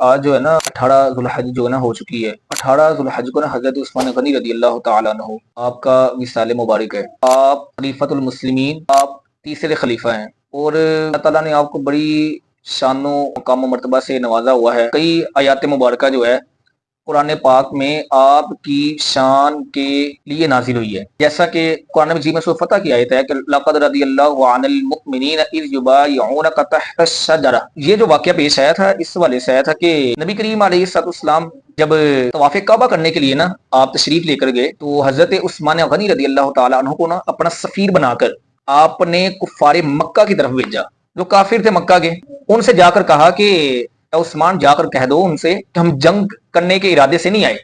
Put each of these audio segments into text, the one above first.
آج جو ہے نا 18 ذوالحج جو ہے نا ہو چکی ہے۔ 18 ذوالحج کو نا حضرت عثمان غنی رضی اللہ تعالیٰ عنہ آپ کا وصال مبارک ہے۔ آپ خلیفۃ المسلمین، آپ تیسرے خلیفہ ہیں، اور اللہ تعالیٰ نے آپ کو بڑی شان و مقام و مرتبہ سے نوازا ہوا ہے۔ کئی آیات مبارکہ جو ہے قرآن پاک میں آپ کی شان کے لیے نازل ہوئی ہے، جیسا کہ قرآن مجید میں سورۃ فتح کی آیت ہے کہ لقد رضی اللہ عن المؤمنین اذ یبایعونک تحت الشجرہ۔ یہ جو واقعہ پیش آیا تھا اس حوالے سے آیا تھا کہ نبی کریم علیہ السلام جب طواف کعبہ کرنے کے لیے نا آپ تشریف لے کر گئے تو حضرت عثمان غنی رضی اللہ تعالیٰ عنہ کو نا اپنا سفیر بنا کر آپ نے کفار مکہ کی طرف بھیجا، جو کافر تھے مکہ کے۔ ان سے جا کر کہا کہ عثمان جا کر کہہ دو ان سے کہ ہم جنگ کرنے کے ارادے سے نہیں آئے،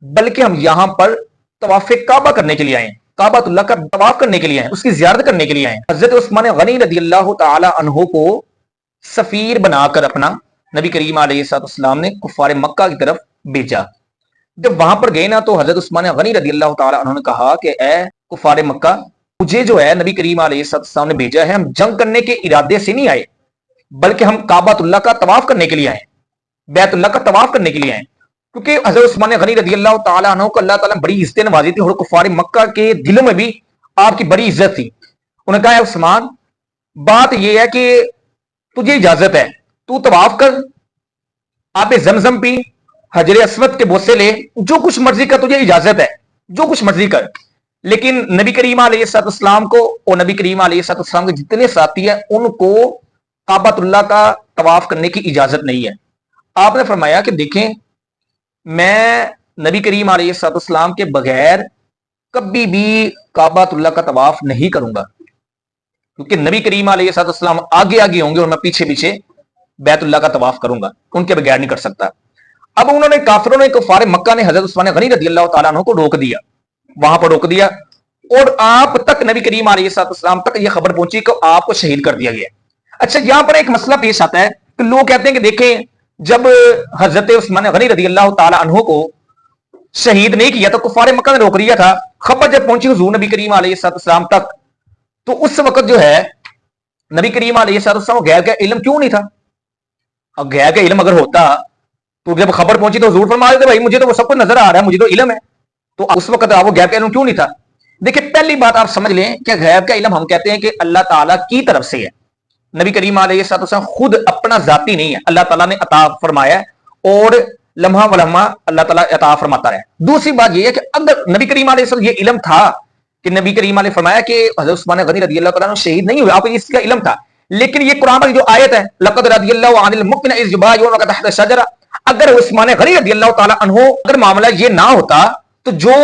بلکہ ہم یہاں پر طواف کعبہ کرنے کے لیے آئے، کعبۃ اللہ کا طواف کرنے کے لیے آئے، اس کی زیارت کرنے کے لیے آئے۔ حضرت عثمان غنی رضی اللہ تعالی عنہ کو سفیر بنا کر اپنا نبی کریم علیہ السلام نے کفار مکہ کی طرف بھیجا۔ جب وہاں پر گئے نا تو حضرت عثمان غنی رضی اللہ تعالی عنہ نے کہا کہ اے کفار مکہ، مجھے جو ہے نبی کریم علیہ السلام نے بھیجا ہے، ہم جنگ کرنے کے ارادے سے نہیں آئے، بلکہ ہم کعبۃ اللہ کا طواف کرنے کے لیے آئے، بیت اللہ کا طواف کرنے کے لیے آئے۔ کیونکہ حضرت عثمان غنی رضی اللہ تعالیٰ عنہ کو اللہ تعالیٰ نے بڑی عزت نوازی تھی، اور کفار مکہ کے دلوں میں بھی آپ کی بڑی عزت تھی۔ انہوں نے کہا ہے عثمان، بات یہ ہے کہ تجھے اجازت ہے، تو طواف کر، آب زمزم پی، حجر اسود کے بوسے لے، جو کچھ مرضی کر، تجھے اجازت ہے، جو کچھ مرضی کر۔ لیکن نبی کریم علیہ السلام کو اور نبی کریم علیہ السلام کے جتنے ساتھی ہیں ان کو کعبۃ اللہ کا طواف کرنے کی اجازت نہیں ہے۔ آپ نے فرمایا کہ دیکھیں، میں نبی کریم علیہ السلام کے بغیر کبھی بھی کعبۃ اللہ کا طواف نہیں کروں گا، کیونکہ نبی کریم علیہ السلام آگے آگے ہوں گے اور میں پیچھے پیچھے بیت اللہ کا طواف کروں گا، ان کے بغیر نہیں کر سکتا۔ اب انہوں نے کافروں نے کفار مکہ نے حضرت عثمان غنی رضی اللہ تعالیٰ عنہ کو روک دیا، وہاں پر روک دیا، اور آپ تک نبی کریم علیہ السلام تک یہ خبر پہنچی کہ آپ کو شہید کر دیا گیا۔ اچھا، یہاں پر ایک مسئلہ پیش آتا ہے کہ لوگ کہتے ہیں کہ دیکھیں، جب حضرت عثمان غنی رضی اللہ تعالیٰ عنہ کو شہید نہیں کیا تو کفار مکہ نے روک لیا تھا۔ خبر جب پہنچی حضور نبی کریم علیہ السلام تک تو اس وقت جو ہے نبی کریم علیہ السلام غیب کا علم کیوں نہیں تھا؟ اب غیب کا علم اگر ہوتا تو جب خبر پہنچی تو حضور فرما دیتے بھائی مجھے تو وہ سب کچھ نظر آ رہا ہے، مجھے تو علم ہے، تو اس وقت وہ غیب کا علم کیوں نہیں تھا؟ دیکھیں، پہلی بات آپ سمجھ لیں کہ غیب کا علم ہم کہتے ہیں کہ اللہ تعالیٰ کی طرف سے ہے، نبی کریم علیہ السلام خود اپنا ذاتی نہیں ہے، اللہ تعالیٰ نے عطا فرمایا ہے اور لمحہ و لمحہ اللہ تعالیٰ عطا فرماتا ہے۔ دوسری بات یہ ہے کہ اگر نبی کریم علیہ السلام یہ علم تھا کہ نبی کریم علیہ فرمایا کہ حضرت عثمان غنی رضی اللہ تعالیٰ عنہ شہید نہیں ہوئے، آپ کو اس کا علم تھا، لیکن یہ قرآن کی جو آیت ہے لقد رضی اللہ عن المؤمنین اذ یبایعونک تحت الشجرہ، اگر عثمان غنی رضی اللہ تعالیٰ عنہ اگر معاملہ یہ نہ ہوتا تو جو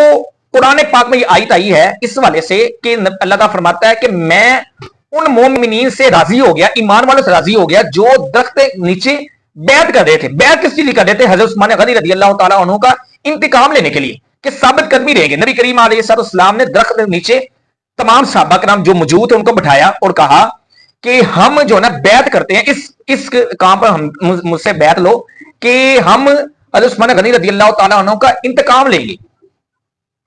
قرآن پاک میں یہ آیت آئی ہے اس والے سے کہ اللہ تعالیٰ فرماتا ہے کہ میں ان مومنین سے راضی ہو گیا، ایمان والوں سے راضی ہو گیا جو درخت نیچے بیعت کر رہے تھے۔ بیعت کس چیز کر رہے تھے؟ حضرت عثمان غنی رضی اللہ تعالیٰ عنہ کا انتقام لینے کے لیے کہ ثابت قدمی رہیں گے۔ نبی کریم علیہ السلام نے درخت نیچے تمام صحابہ کرام جو موجود تھے ان کو بٹھایا اور کہا کہ ہم جو ہے نا بیعت کرتے ہیں، اس کام پر ہم مجھ سے بیعت لو کہ ہم حضرت عثمان غنی رضی اللہ تعالیٰ عنہ کا انتقام لیں گے،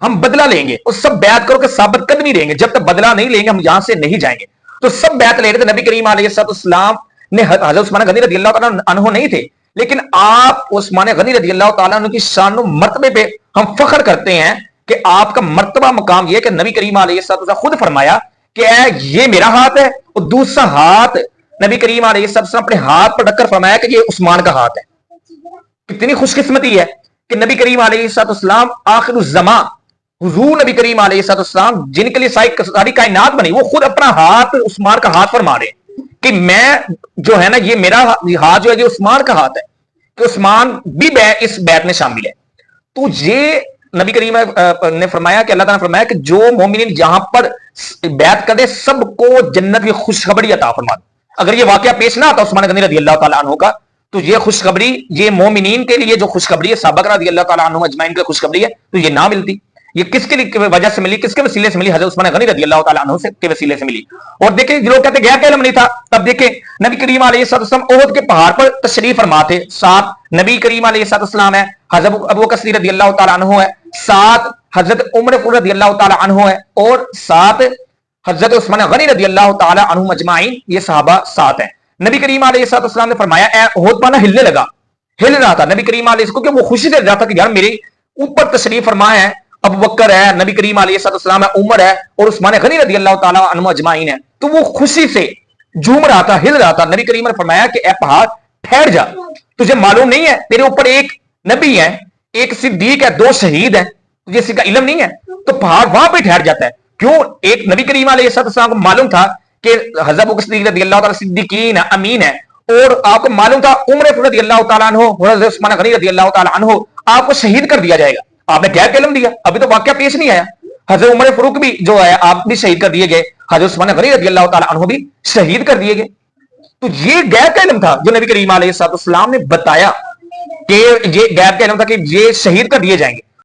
ہم بدلہ لیں گے، اور سب بیعت کرو کہ ثابت قدمی رہیں گے، جب تک بدلہ نہیں لیں گے ہم یہاں سے نہیں جائیں گے۔ تو سب بیعت لے رہے تھے، نبی کریم علیہ السلام نے حضرت عثمان غنی رضی اللہ تعالیٰ عنہ نہیں تھے، لیکن آپ عثمان غنی رضی اللہ تعالیٰ عنہ کی شان و مرتبے پہ ہم فخر کرتے ہیں کہ آپ کا مرتبہ مقام یہ کہ نبی کریم علیہ السلام خود فرمایا کہ یہ میرا ہاتھ ہے، اور دوسرا ہاتھ نبی کریم علیہ السلام اپنے ہاتھ پر رکھ کر فرمایا کہ یہ عثمان کا ہاتھ ہے۔ کتنی خوش قسمتی ہے کہ نبی کریم علیہ السلام آخر الزمان حضور نبی کریم علیہ السلام جن کے لیے ساری کائنات بنی، وہ خود اپنا ہاتھ عثمان کا ہاتھ فرما رہے کہ میں جو ہے نا یہ میرا ہاتھ جو ہے یہ عثمان کا ہاتھ ہے، کہ عثمان بھی اس بیعت میں شامل ہے۔ تو یہ نبی کریم نے فرمایا کہ اللہ تعالیٰ نے فرمایا کہ جو مومنین یہاں پر بیعت کر دے سب کو جنت کی خوشخبری عطا فرما دے۔ اگر یہ واقعہ پیش نہ آتا عثمان غنی رضی اللہ تعالیٰ عنہ کا تو یہ خوشخبری، یہ مومنین کے لیے جو خوشخبری ہے، صحابہ رضی اللہ تعالیٰ عنہ اجمعین کی خوشخبری ہے، تو یہ نہ ملتی۔ یہ کس کے وجہ سے ملی، کس کے وسیلے سے ملی؟ حضرت عثمان غنی رضی اللہ تعالیٰ عنہ کے وسیلے سے ملی۔ اور دیکھیں جو لوگ کہتے ہیں غیب کا علم نہیں تھا، تب دیکھیں نبی کریم علیہ السلام احد کے پہاڑ پر تشریف فرما تھے، ساتھ نبی کریم علیہ السلام ہے، حضرت ابوبکر صدیق رضی اللہ تعالیٰ عنہ ہے، ساتھ حضرت عمر رضی اللہ تعالیٰ عنہ ہے، اور ساتھ حضرت عثمان غنی رضی اللہ تعالیٰ عنہ اجمعین، یہ صحابہ ساتھ ہیں۔ نبی کریم علیہ السلام نے فرمایا اے احد پانا ہلنے لگا، ہل رہا تھا نبی کریم علیہ السلام، کیونکہ وہ خوشی سے رہا تھا کہ یار میرے اوپر تشریف فرما ہے، ابو بکر ہے، نبی کریم علیہ السلام ہے، عمر ہے، اور عثمان غنی رضی اللہ تعالیٰ عنہ اجمعین ہے، تو وہ خوشی سے جھوم رہا تھا، ہل رہا تھا۔ نبی کریم نے فرمایا کہ اے پہاڑ ٹھہر جا، تجھے معلوم نہیں ہے تیرے اوپر ایک نبی ہے، ایک صدیق ہے، 2 شہید ہیں، تجھے اس کا علم نہیں ہے؟ تو پہاڑ وہاں پہ ٹھہر جاتا ہے۔ کیوں؟ ایک نبی کریم علیہ السلام کو معلوم تھا کہ حضرت ابوبکر صدیق رضی اللہ تعالیٰ صدیقین امین ہے، اور آپ کو معلوم تھا عمر رضی اللہ تعالیٰ عنہ، حضرت عثمان غنی رضی اللہ تعالیٰ عنہ آپ کو شہید کر دیا جائے گا۔ آپ نے کیا علم دیا؟ ابھی تو واقعہ پیش نہیں آیا۔ حضرت عمر فاروق بھی جو ہے آپ بھی شہید کر دیے گئے، حضرت عثمان غنی رضی اللہ تعالیٰ عنہ بھی شہید کر دیے گئے۔ تو یہ غیب کا علم تھا جو نبی کریم علیہ السلام نے بتایا، کہ یہ غیب کا علم تھا کہ یہ شہید کر دیے جائیں گے۔